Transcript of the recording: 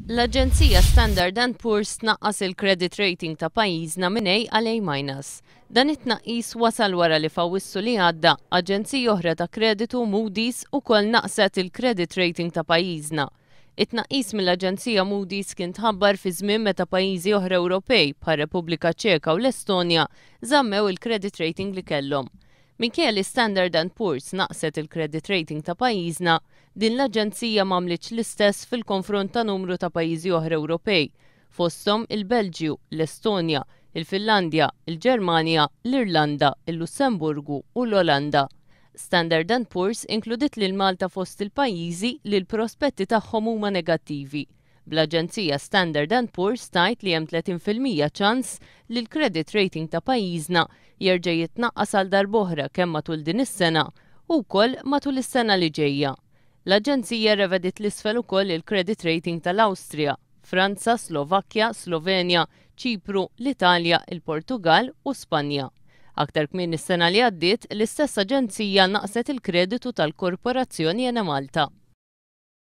L-Aġenzija Standard & Poor's tnaqqas il-credit rating ta' pajjiżna minn A għal A-. Dan it-tnaqqis wasal wara li fawissu li għadda aġenzija oħra ta' kreditu Moody's ukoll naqset il-credit rating ta' pajjiżna. It-tnaqqis mill-Aġenzija Moody's kien tħabbar fi żmien meta pajjiżi oħra Ewropej bħal Repubblika Ċeka u l-Estonja żammew il-credit rating li kellhom. Minkejja li Standard & Poor's naqset il-credit rating ta' pajjiżna, din l-Aġenzija m'għamlitx l-istess fil-konfront ta' numru ta' pajjiżi oħra Ewropej, fosthom il-Belġju, l-Estonja, il-Finlandja, il-Ġermanja, l-Irlanda, il-Lussemburgu u l-Olanda. Standard & Poor's inkludit lil Malta fost il-pajjiżi li l-prospetti tagħhom huma negattivi. Bl-Aġenzija Standard & Poor's tajt li hemm 30% ċans li l-credit rating ta' pajjiżna jerġa' jitnaqqas għal darb'oħra kemm matul din is-sena u wkoll matul is-sena li ġejja. L-Aġenzija revedit l-isfel ukoll il-credit rating tal-Awstrija, Franza, Slovakkja, Slovenja, Ċipru, l-Italja, il-Portugal u Spanja. Aktar kmieni is-sena li għaddiet, l-istess aġenzija naqset il-kreditu tal-Korporazzjoni Enemalta.